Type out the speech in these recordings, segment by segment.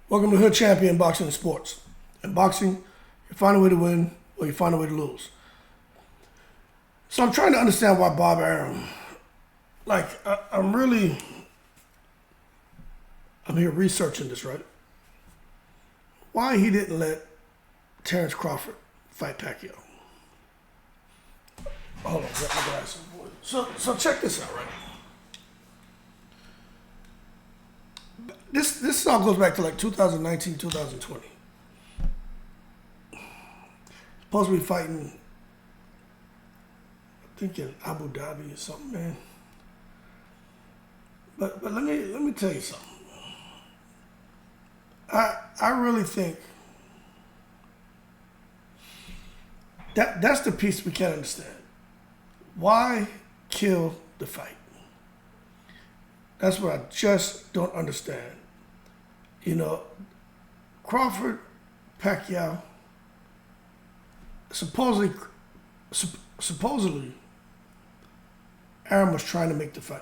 Welcome to Hood Champion Boxing and Sports. In boxing, you find a way to win or you find a way to lose. So I'm trying to understand why Bob Arum, I'm here researching this, right? Why he didn't let Terence Crawford fight Pacquiao. Hold on, grab my glasses. So check this out, right? This all goes back to like 2019, 2020. Supposed to be fighting, I think in Abu Dhabi or something, man. But let me tell you something. I really think that's the piece we can't understand. Why kill the fight? That's what I just don't understand. You know, Crawford, Pacquiao, supposedly, Arum was trying to make the fight.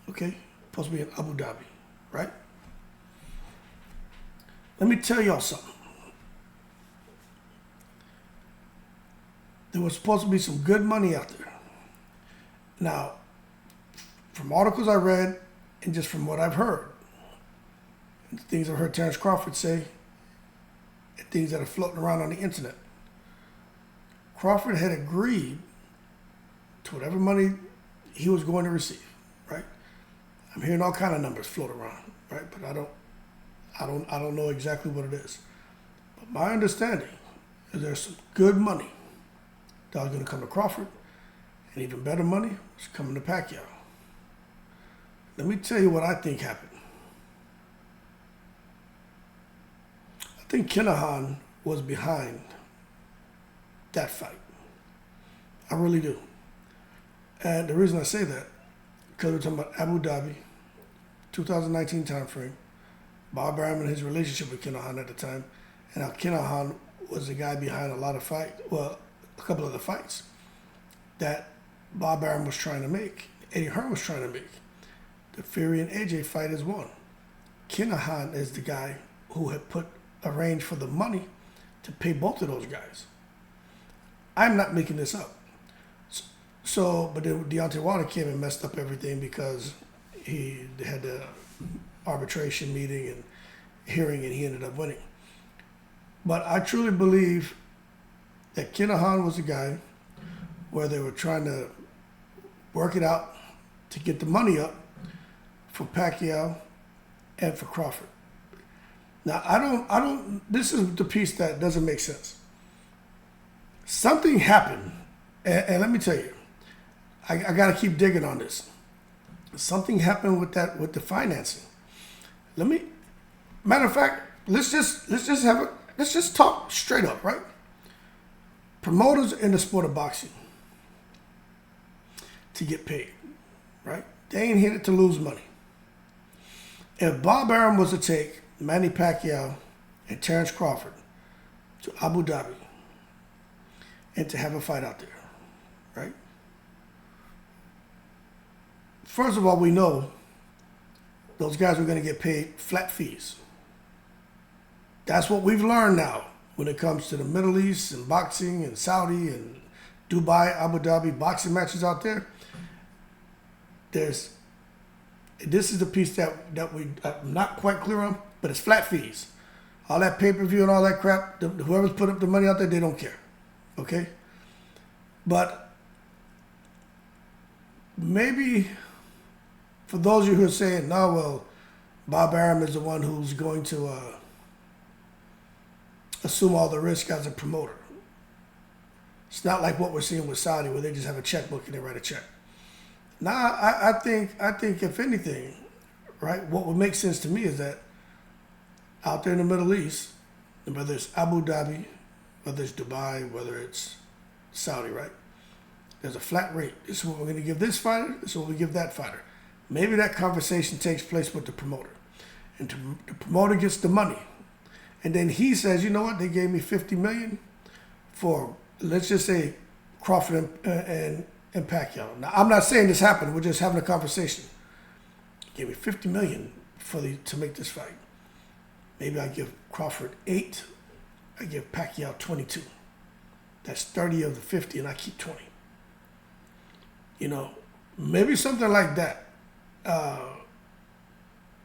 Okay? Supposed to be in Abu Dhabi, right? Let me tell y'all something. There was supposed to be some good money out there. Now, from articles I read and just from what I've heard, and things I've heard Terence Crawford say, and things that are floating around on the internet, Crawford had agreed to whatever money he was going to receive, right? I'm hearing all kind of numbers float around, right? But I don't know exactly what it is. But my understanding is there's some good money that was going to come to Crawford, and even better money was coming to Pacquiao. Let me tell you what I think happened. I think Kinahan was behind that fight. I really do. And the reason I say that, because we're talking about Abu Dhabi, 2019 timeframe, Bob Arum and his relationship with Kinahan at the time, and how Kinahan was the guy behind a couple of the fights that Bob Arum was trying to make, Eddie Hearn was trying to make. The Fury and AJ fight is one. Kinahan is the guy who had arranged for the money to pay both of those guys. I'm not making this up. But then Deontay Wilder came and messed up everything because he had the arbitration meeting and hearing, and he ended up winning. But I truly believe that Kinahan was the guy where they were trying to work it out to get the money up for Pacquiao and for Crawford. Now, I don't, this is the piece that doesn't make sense. Something happened, and let me tell you, I got to keep digging on this. Something happened with the financing. Matter of fact, let's just talk straight up, right? Promoters in the sport of boxing to get paid, right? They ain't in it to lose money. If Bob Arum was to take Manny Pacquiao and Terence Crawford to Abu Dhabi and to have a fight out there, right? First of all, we know those guys are going to get paid flat fees. That's what we've learned now when it comes to the Middle East and boxing and Saudi and Dubai, Abu Dhabi boxing matches out there. This is the piece that I'm not quite clear on, but it's flat fees. All that pay-per-view and all that crap, whoever's put up the money out there, they don't care. Okay? But maybe for those of you who are saying, no, well, Bob Arum is the one who's going to assume all the risk as a promoter. It's not like what we're seeing with Saudi, where they just have a checkbook and they write a check. Now, I think if anything, right, what would make sense to me is that out there in the Middle East, whether it's Abu Dhabi, whether it's Dubai, whether it's Saudi, right, there's a flat rate. This is what we're going to give this fighter. This is what we give that fighter. Maybe that conversation takes place with the promoter, and the promoter gets the money, and then he says, you know what, they gave me $50 million for, let's just say, Crawford and Pacquiao. Now, I'm not saying this happened. We're just having a conversation. He gave me $50 million to make this fight. Maybe I give Crawford 8. I give Pacquiao 22. That's 30 of the 50, and I keep 20. Maybe something like that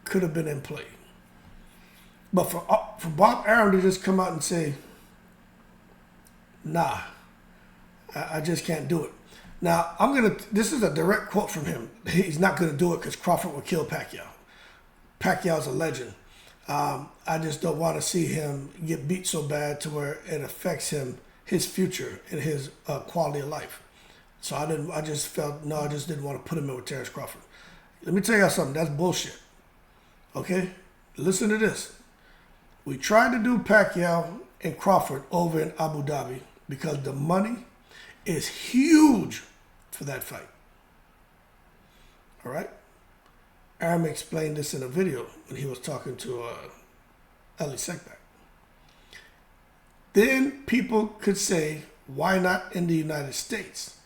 could have been in play. But for Bob Arum to just come out and say, nah, I just can't do it. Now, this is a direct quote from him. He's not going to do it because Crawford will kill Pacquiao. Pacquiao's a legend. I just don't want to see him get beat so bad to where it affects his future and his quality of life. So I just didn't want to put him in with Terence Crawford. Let me tell you something, that's bullshit. Okay? Listen to this. We tried to do Pacquiao and Crawford over in Abu Dhabi because the money is huge for that fight. All right? Arum explained this in a video when he was talking to Ellie Sekback. Then people could say, why not in the United States?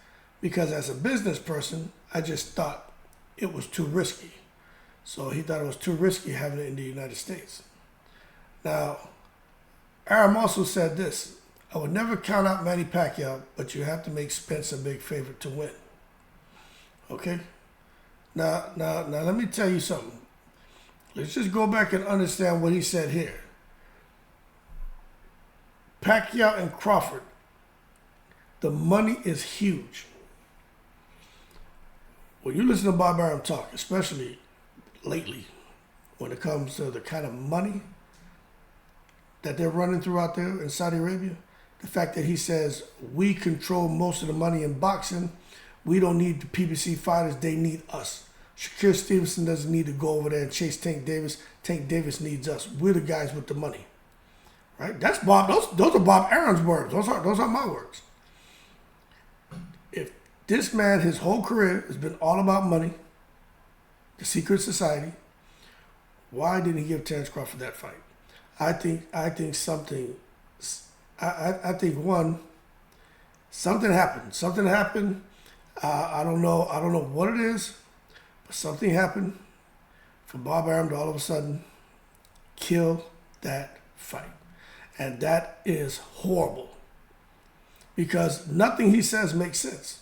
Because as a business person, I just thought it was too risky. So he thought it was too risky having it in the United States. Now, Arum also said this, I would never count out Manny Pacquiao, but you have to make Spence a big favorite to win. Okay? Now, let me tell you something. Let's just go back and understand what he said here. Pacquiao and Crawford, the money is huge. When you listen to Bob Arum talk, especially lately, when it comes to the kind of money that they're running through out there in Saudi Arabia, the fact that he says, we control most of the money in boxing, we don't need the PBC fighters, they need us. Shakur Stevenson doesn't need to go over there and chase Tank Davis. Tank Davis needs us. We're the guys with the money. Right? That's Bob. Those are Bob Arum's words. Those are my words. If this man, his whole career has been all about money, the secret society, why didn't he give Terence Crawford that fight? I think something happened. Something happened. I don't know what it is, but something happened for Bob Arum to all of a sudden kill that fight. And that is horrible. Because nothing he says makes sense.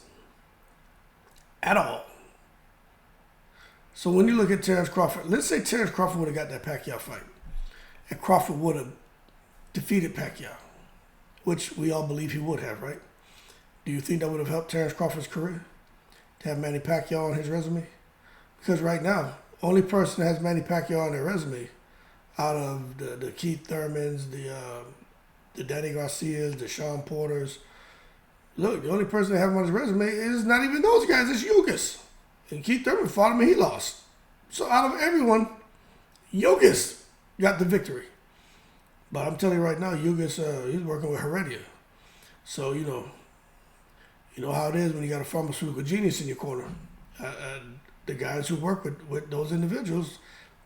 At all. So when you look at Terence Crawford, let's say Terence Crawford would have got that Pacquiao fight. And Crawford would have defeated Pacquiao. Which we all believe he would have, right? Do you think that would have helped Terence Crawford's career? To have Manny Pacquiao on his resume? Because right now, only person that has Manny Pacquiao on their resume out of the Keith Thurmans, the Danny Garcias, the Sean Porters. Look, the only person that have him on his resume is not even those guys, it's Yugas. And Keith Thurman fought him and he lost. So out of everyone, Yugas got the victory. But I'm telling you right now, Yugas, he's working with Heredia. So, you know how it is when you got a pharmaceutical genius in your corner. The guys who work with those individuals,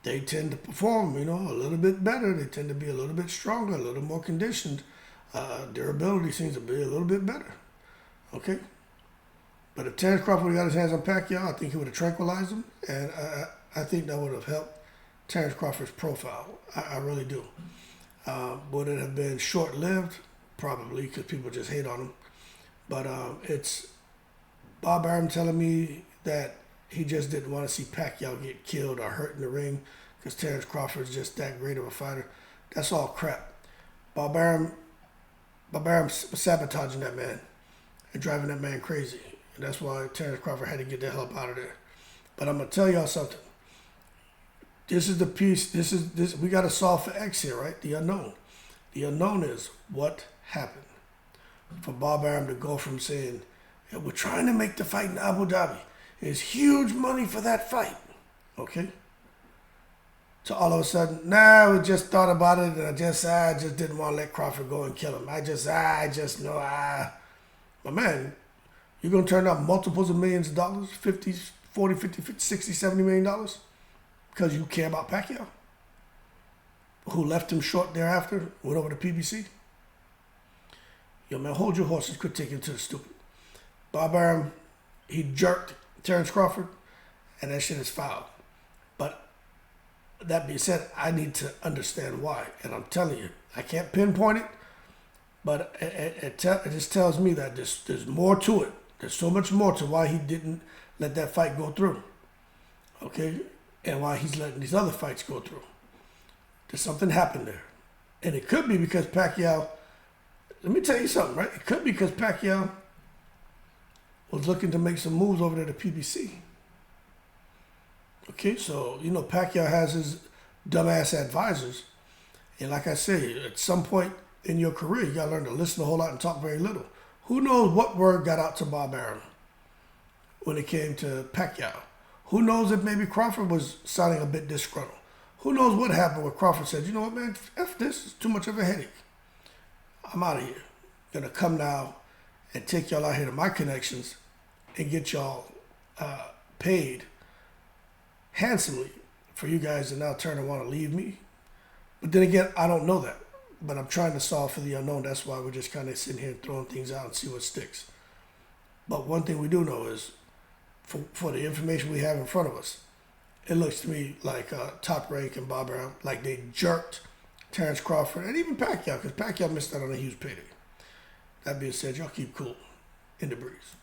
they tend to perform, a little bit better. They tend to be a little bit stronger, a little more conditioned. Durability seems to be a little bit better. Okay? But if Terence Crawford got his hands on Pacquiao, I think he would have tranquilized him. And I think that would have helped Terence Crawford's profile. I really do. Would it have been short-lived? Probably, because people just hate on him. But it's Bob Arum telling me that he just didn't want to see Pacquiao get killed or hurt in the ring because Terence Crawford's just that great of a fighter. That's all crap. Bob Arum was sabotaging that man and driving that man crazy. And that's why Terence Crawford had to get the hell up out of there. But I'm going to tell y'all something. This is the piece, this we got to solve for X here, right? The unknown. The unknown is what happened. For Bob Arum to go from saying, yeah, we're trying to make the fight in Abu Dhabi. There's huge money for that fight. Okay? So all of a sudden, we just thought about it and I just didn't want to let Crawford go and kill him. My man, you're going to turn out multiples of millions of dollars, 50, 40, 50, 50, 60, 70 million dollars because you care about Pacquiao, who left him short thereafter, went over to PBC. Yo, man, hold your horses, quit taking it to the stupid. Bob Arum, he jerked Terence Crawford, and that shit is foul. But that being said, I need to understand why. And I'm telling you, I can't pinpoint it, but it just tells me that there's more to it. There's so much more to why he didn't let that fight go through. Okay? And why he's letting these other fights go through. There's something happened there. And it could be because Pacquiao, let me tell you something, right? It could be because Pacquiao was looking to make some moves over there to PBC. Okay, so, you know, Pacquiao has his dumbass advisors. And like I say, at some point in your career, you got to learn to listen a whole lot and talk very little. Who knows what word got out to Bob Arum when it came to Pacquiao? Who knows if maybe Crawford was sounding a bit disgruntled? Who knows what happened when Crawford said, you know what, man, F this, is too much of a headache. I'm out of here. Gonna come now and take y'all out here to my connections and get y'all paid handsomely for you guys to now turn and want to leave me. But then again, I don't know that. But I'm trying to solve for the unknown. That's why we're just kind of sitting here throwing things out and see what sticks. But one thing we do know is, for the information we have in front of us, it looks to me like Top Rank and Bob Arum, like they jerked Terence Crawford and even Pacquiao, because Pacquiao missed out on a huge payday. That being said, y'all keep cool in the breeze.